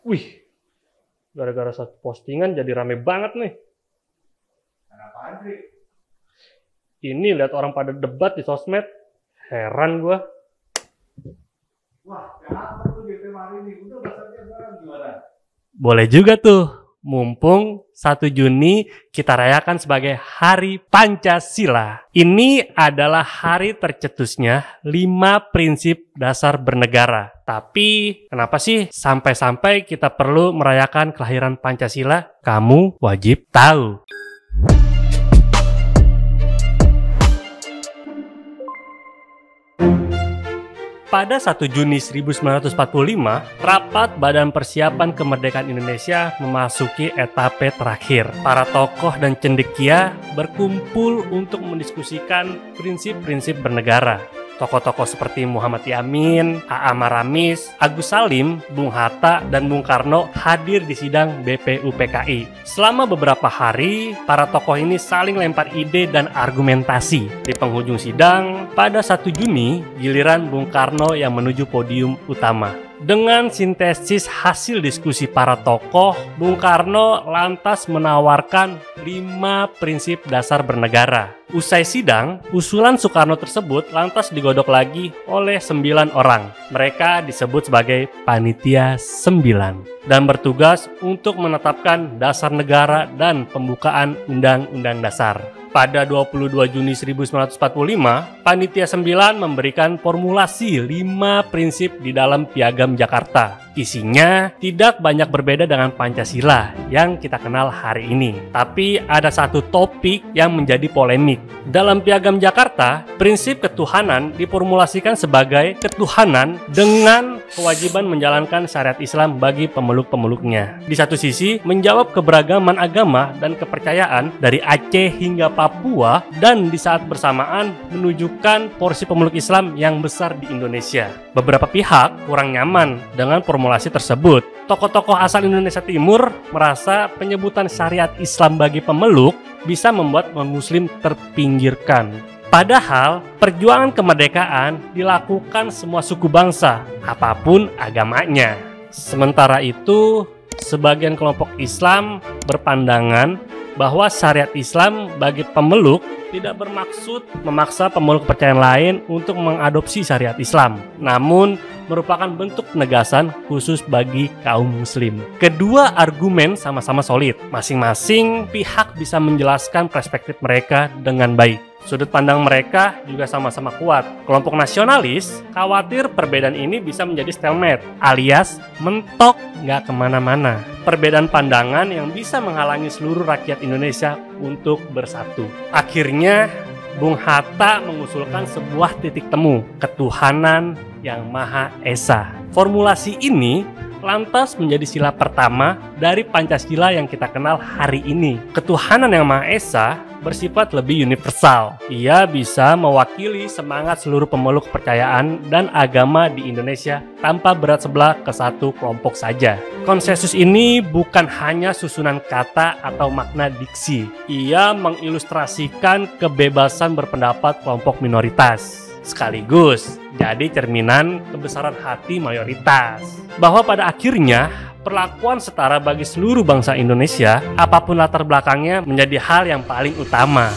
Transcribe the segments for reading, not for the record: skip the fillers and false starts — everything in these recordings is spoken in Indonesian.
Wih, gara-gara satu postingan jadi rame banget nih. Kenapa Andri? Ini lihat orang pada debat di sosmed, heran gua. Wah, kenapa tuh di tema hari ini? Udah bahasanya sekarang gimana? Boleh juga tuh, mumpung 1 Juni kita rayakan sebagai Hari Pancasila. Ini adalah hari tercetusnya 5 prinsip dasar bernegara. Tapi kenapa sih sampai-sampai kita perlu merayakan kelahiran Pancasila? Kamu wajib tahu. Pada 1 Juni 1945, rapat Badan Persiapan Kemerdekaan Indonesia memasuki etape terakhir. Para tokoh dan cendekia berkumpul untuk mendiskusikan prinsip-prinsip bernegara. Tokoh-tokoh seperti Muhammad Yamin, A.A. Maramis, Agus Salim, Bung Hatta, dan Bung Karno hadir di sidang BPUPKI. Selama beberapa hari, para tokoh ini saling lempar ide dan argumentasi. Di penghujung sidang, pada 1 Juni, giliran Bung Karno yang menuju podium utama. Dengan sintesis hasil diskusi para tokoh, Bung Karno lantas menawarkan 5 prinsip dasar bernegara. Usai sidang, usulan Soekarno tersebut lantas digodok lagi oleh 9 orang. Mereka disebut sebagai Panitia 9 dan bertugas untuk menetapkan dasar negara dan pembukaan Undang-Undang Dasar. Pada 22 Juni 1945, Panitia 9 memberikan formulasi 5 prinsip di dalam Piagam Jakarta. Isinya tidak banyak berbeda dengan Pancasila yang kita kenal hari ini. Tapi ada satu topik yang menjadi polemik. Dalam Piagam Jakarta, prinsip ketuhanan diformulasikan sebagai ketuhanan dengan kewajiban menjalankan syariat Islam bagi pemeluk-pemeluknya. Di satu sisi, menjawab keberagaman agama dan kepercayaan dari Aceh hingga Papua, dan di saat bersamaan menunjukkan porsi pemeluk Islam yang besar di Indonesia. Beberapa pihak kurang nyaman dengan formulasi tersebut. Tokoh-tokoh asal Indonesia Timur merasa penyebutan syariat Islam bagi pemeluk bisa membuat non-muslim terpinggirkan. Padahal perjuangan kemerdekaan dilakukan semua suku bangsa, apapun agamanya. Sementara itu, sebagian kelompok Islam berpandangan bahwa syariat Islam bagi pemeluk tidak bermaksud memaksa pemeluk kepercayaan lain untuk mengadopsi syariat Islam, namun merupakan bentuk penegasan khusus bagi kaum muslim. Kedua argumen sama-sama solid. Masing-masing pihak bisa menjelaskan perspektif mereka dengan baik. Sudut pandang mereka juga sama-sama kuat. Kelompok nasionalis khawatir perbedaan ini bisa menjadi stalemate, alias mentok nggak kemana-mana. Perbedaan pandangan yang bisa menghalangi seluruh rakyat Indonesia untuk bersatu. Akhirnya, Bung Hatta mengusulkan sebuah titik temu, ketuhanan yang Maha Esa. Formulasi ini lantas menjadi sila pertama dari Pancasila yang kita kenal hari ini. Ketuhanan yang Maha Esa bersifat lebih universal. Ia bisa mewakili semangat seluruh pemeluk kepercayaan dan agama di Indonesia tanpa berat sebelah ke satu kelompok saja. Konsensus ini bukan hanya susunan kata atau makna diksi. Ia mengilustrasikan kebebasan berpendapat kelompok minoritas, sekaligus jadi cerminan kebesaran hati mayoritas. Bahwa pada akhirnya perlakuan setara bagi seluruh bangsa Indonesia, apapun latar belakangnya, menjadi hal yang paling utama.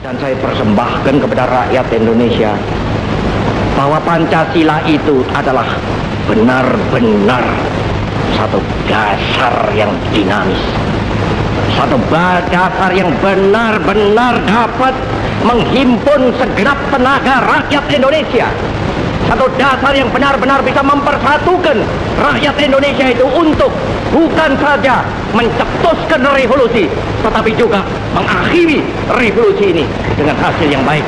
Dan saya persembahkan kepada rakyat Indonesia bahwa Pancasila itu adalah benar-benar satu dasar yang dinamis, satu dasar yang benar-benar dapat menghimpun segenap tenaga rakyat Indonesia, satu dasar yang benar-benar bisa mempersatukan rakyat Indonesia itu untuk bukan saja mencetuskan revolusi, tetapi juga mengakhiri revolusi ini dengan hasil yang baik.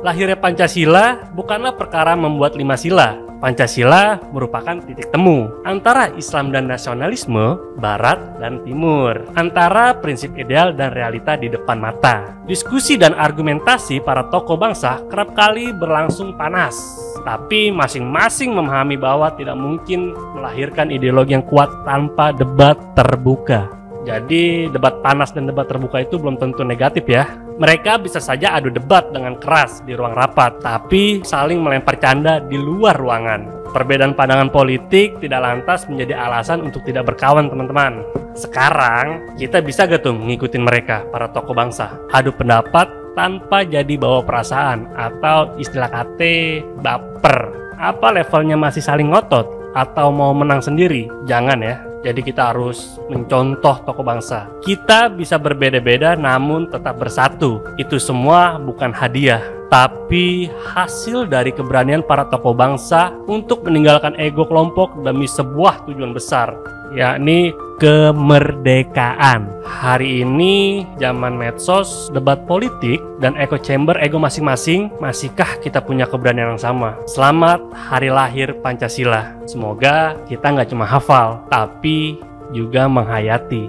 Lahirnya Pancasila bukanlah perkara membuat 5 sila. Pancasila merupakan titik temu antara Islam dan nasionalisme, Barat dan Timur, antara prinsip ideal dan realita di depan mata. Diskusi dan argumentasi para tokoh bangsa kerap kali berlangsung panas, tapi masing-masing memahami bahwa tidak mungkin melahirkan ideologi yang kuat tanpa debat terbuka. Jadi debat panas dan debat terbuka itu belum tentu negatif ya. Mereka bisa saja adu debat dengan keras di ruang rapat, tapi saling melempar canda di luar ruangan. Perbedaan pandangan politik tidak lantas menjadi alasan untuk tidak berkawan, teman-teman. Sekarang, kita bisa gak tuh ngikutin mereka, para tokoh bangsa? Adu pendapat tanpa jadi bawa perasaan, atau istilah KT, baper. Apa levelnya masih saling ngotot? Atau mau menang sendiri? Jangan ya. Jadi kita harus mencontoh tokoh bangsa. Kita bisa berbeda-beda namun tetap bersatu. Itu semua bukan hadiah, tapi hasil dari keberanian para tokoh bangsa untuk meninggalkan ego kelompok demi sebuah tujuan besar, yakni kemerdekaan. Hari ini zaman medsos, debat politik, dan echo chamber ego masing-masing, masihkah kita punya keberanian yang sama? Selamat hari lahir Pancasila. Semoga kita nggak cuma hafal, tapi juga menghayati.